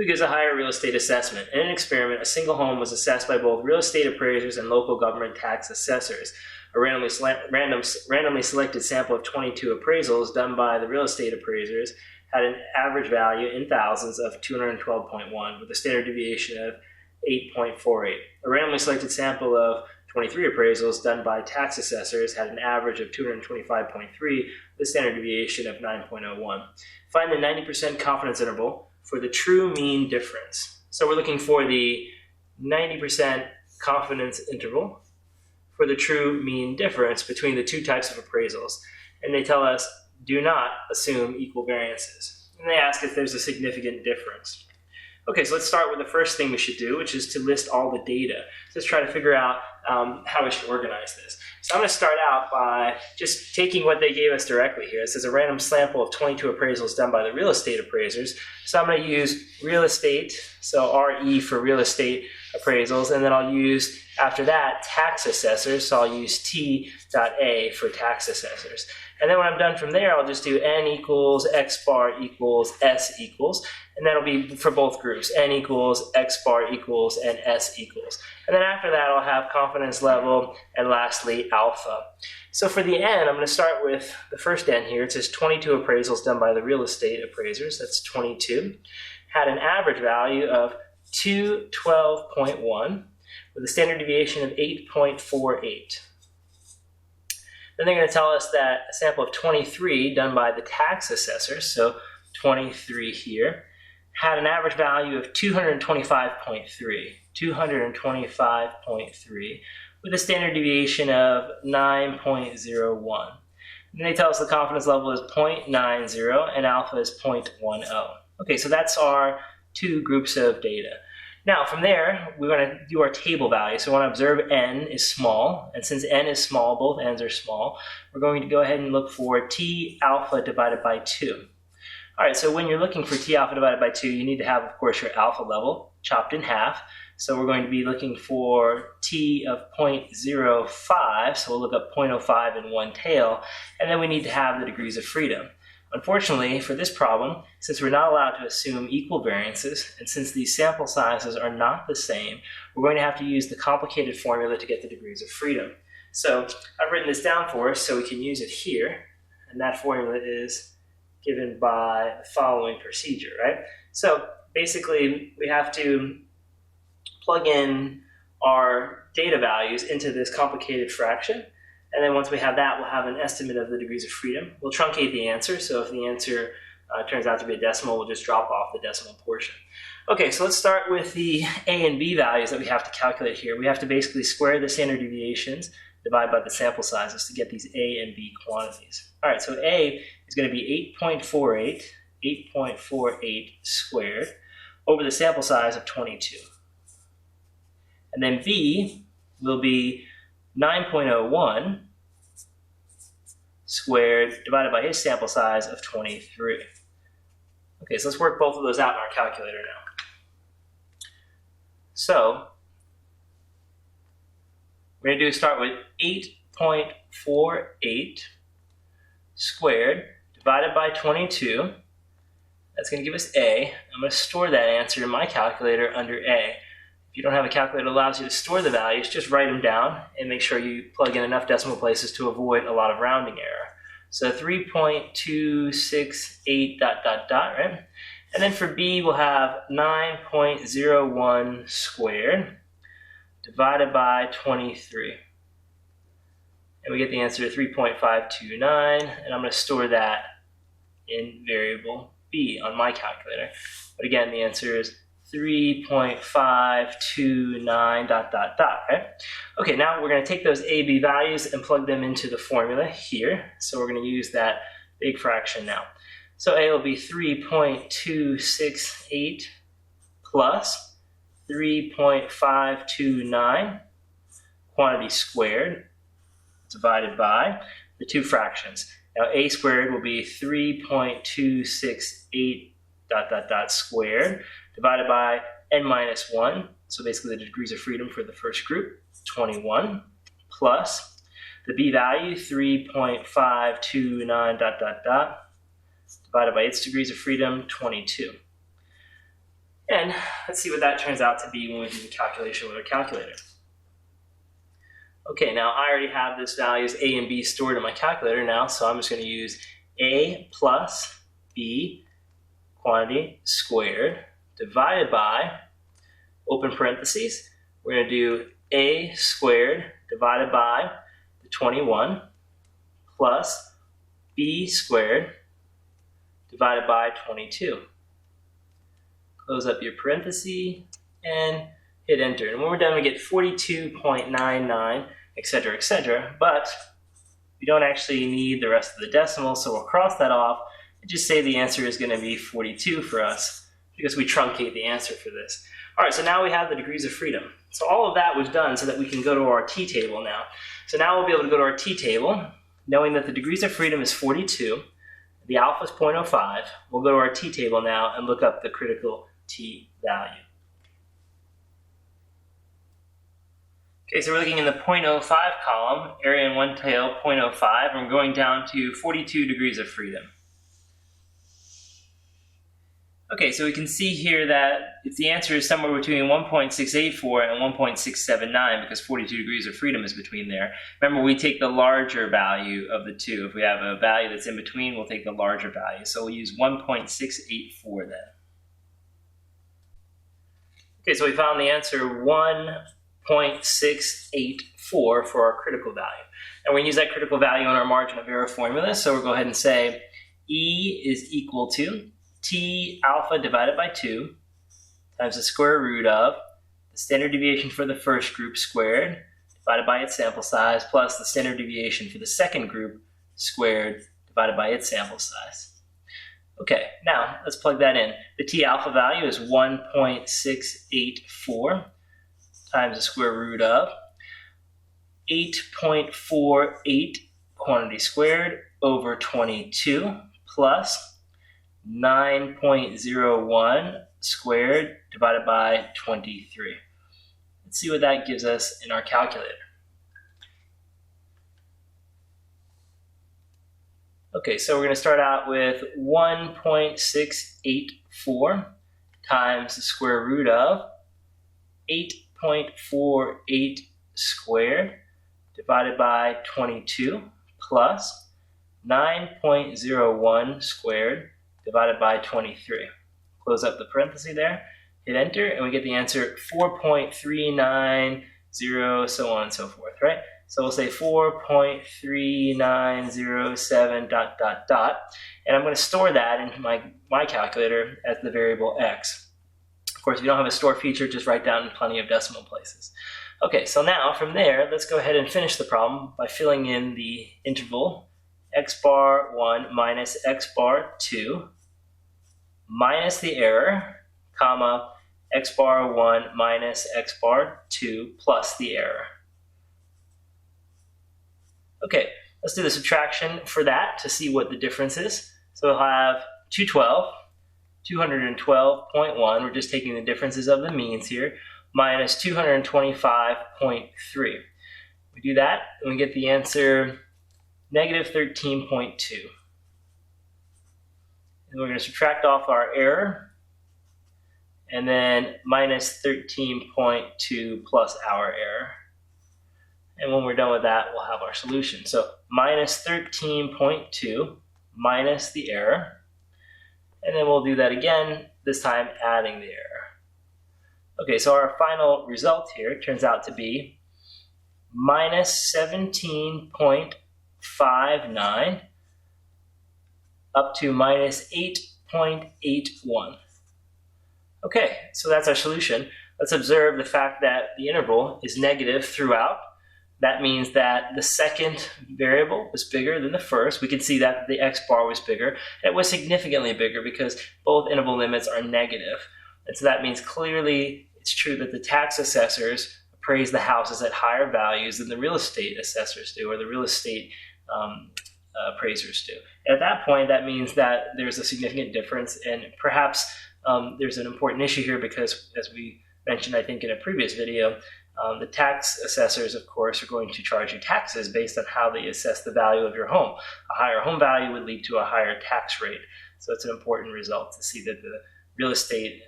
Who gives a higher real estate assessment? In an experiment, a single home was assessed by both real estate appraisers and local government tax assessors. A randomly selected sample of 22 appraisals done by the real estate appraisers had an average value in thousands of 212.1 with a standard deviation of 8.48. A randomly selected sample of 23 appraisals done by tax assessors had an average of 225.3 with a standard deviation of 9.01. Find the 90% confidence interval for the true mean difference. So we're looking for the 90% confidence interval for the true mean difference between the two types of appraisals. And they tell us, do not assume equal variances. And they ask if there's a significant difference. Okay, so let's start with the first thing we should do, which is to list all the data. So let's try to figure out how we should organize this. So I'm going to start out by just taking what they gave us directly here. It says a random sample of 22 appraisals done by the real estate appraisers. So I'm going to use real estate, so RE for real estate appraisals, and then I'll use, after that, tax assessors, so I'll use T.A for tax assessors. And then when I'm done from there, I'll just do N equals, X bar equals, S equals, and that'll be for both groups, N equals, X bar equals, and S equals. And then after that, I'll have confidence level, and lastly, alpha. So for the N, I'm going to start with the first N here. It says 22 appraisals done by the real estate appraisers, that's 22, had an average value of 212.1 with a standard deviation of 8.48. Then they're going to tell us that a sample of 23 done by the tax assessors, so 23 here, had an average value of 225.3 with a standard deviation of 9.01. Then they tell us the confidence level is 0.90 and alpha is 0.10. Okay, so that's our two groups of data. Now, from there, we're going to do our table value. So we want to observe N is small, and since N is small, both N's are small, we're going to go ahead and look for T alpha divided by 2. All right, so when you're looking for T alpha divided by 2, you need to have, of course, your alpha level chopped in half. So we're going to be looking for T of 0.05, so we'll look up 0.05 and one tail, and then we need to have the degrees of freedom. Unfortunately, for this problem, since we're not allowed to assume equal variances, and since these sample sizes are not the same, we're going to have to use the complicated formula to get the degrees of freedom. So I've written this down for us so we can use it here, and that formula is given by the following procedure, right? So basically, we have to plug in our data values into this complicated fraction. And then once we have that, we'll have an estimate of the degrees of freedom. We'll truncate the answer. So if the answer turns out to be a decimal, we'll just drop off the decimal portion. Okay, so let's start with the A and B values that we have to calculate here. We have to basically square the standard deviations, divide by the sample sizes to get these A and B quantities. All right, so A is going to be 8.48 squared over the sample size of 22. And then B will be 9.01 squared divided by his sample size of 23. Okay, so let's work both of those out in our calculator now. So we're going to start with 8.48 squared divided by 22. That's going to give us A. I'm going to store that answer in my calculator under A. If you don't have a calculator that allows you to store the values, just write them down and make sure you plug in enough decimal places to avoid a lot of rounding error. So 3.268 ... right? And then for B, we'll have 9.01 squared divided by 23. And we get the answer 3.529, and I'm going to store that in variable B on my calculator. But again, the answer is 3.529 ... right? Okay, now we're going to take those A, B values and plug them into the formula here. So we're going to use that big fraction now. So A will be 3.268 plus 3.529 quantity squared divided by the two fractions. Now A squared will be 3.268 ... squared divided by n minus 1, so basically the degrees of freedom for the first group, 21, plus the B value, 3.529 ... divided by its degrees of freedom, 22. And let's see what that turns out to be when we do the calculation with our calculator. Okay, now I already have this values A and B stored in my calculator now, so I'm just going to use A plus B quantity squared divided by, open parentheses, we're going to do A squared divided by the 21 plus B squared divided by 22. Close up your parenthesis and hit enter. And when we're done, we get 42.99, etc., etc. But we don't actually need the rest of the decimal, so we'll cross that off and just say the answer is going to be 42 for us because we truncate the answer for this. All right, so now we have the degrees of freedom. So all of that was done so that we can go to our t-table now. So now we'll be able to go to our t-table, knowing that the degrees of freedom is 42, the alpha is 0.05. We'll go to our t-table now and look up the critical t value. Okay, so we're looking in the 0.05 column, area in one tail 0.05, and we're going down to 42 degrees of freedom. Okay, so we can see here that if the answer is somewhere between 1.684 and 1.679, because 42 degrees of freedom is between there, remember we take the larger value of the two. If we have a value that's in between, we'll take the larger value. So we'll use 1.684 then. Okay, so we found the answer 1.684 for our critical value. And we're going to use that critical value on our margin of error formula. So we'll go ahead and say E is equal to T alpha divided by 2 times the square root of the standard deviation for the first group squared divided by its sample size plus the standard deviation for the second group squared divided by its sample size. Okay, now let's plug that in. The T alpha value is 1.684 times the square root of 8.48 quantity squared over 22 plus 9.01 squared divided by 23. Let's see what that gives us in our calculator. Okay, so we're going to start out with 1.684 times the square root of 8.48 squared divided by 22 plus 9.01 squared divided by 23. Close up the parenthesis there, hit enter, and we get the answer 4.390, so on and so forth, right? So we'll say 4.3907 ... and I'm going to store that into my calculator as the variable x. Of course, if you don't have a store feature, just write down plenty of decimal places. Okay, so now from there, let's go ahead and finish the problem by filling in the interval x bar 1 minus x bar 2 minus the error, comma, x bar 1 minus x bar 2 plus the error. Okay, let's do the subtraction for that to see what the difference is. So we'll have 212.1, we're just taking the differences of the means here, minus 225.3. We do that and we get the answer negative 13.2. And we're going to subtract off our error and then minus 13.2 plus our error. And when we're done with that, we'll have our solution. So minus 13.2 minus the error. And then we'll do that again, this time adding the error. Okay, so our final result here turns out to be minus 17.59 up to minus 8.81. Okay, so that's our solution. Let's observe the fact that the interval is negative throughout. That means that the second variable was bigger than the first. We can see that the x bar was bigger. It was significantly bigger because both interval limits are negative. And so that means clearly it's true that the tax assessors appraise the houses at higher values than the real estate assessors do, or the real estate appraisers do. And at that point, that means that there's a significant difference, and perhaps there's an important issue here because, as we mentioned, I think in a previous video, the tax assessors, of course, are going to charge you taxes based on how they assess the value of your home. A higher home value would lead to a higher tax rate. So it's an important result to see that real estate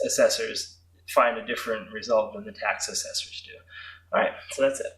assessors find a different result than the tax assessors do. All right, so that's it.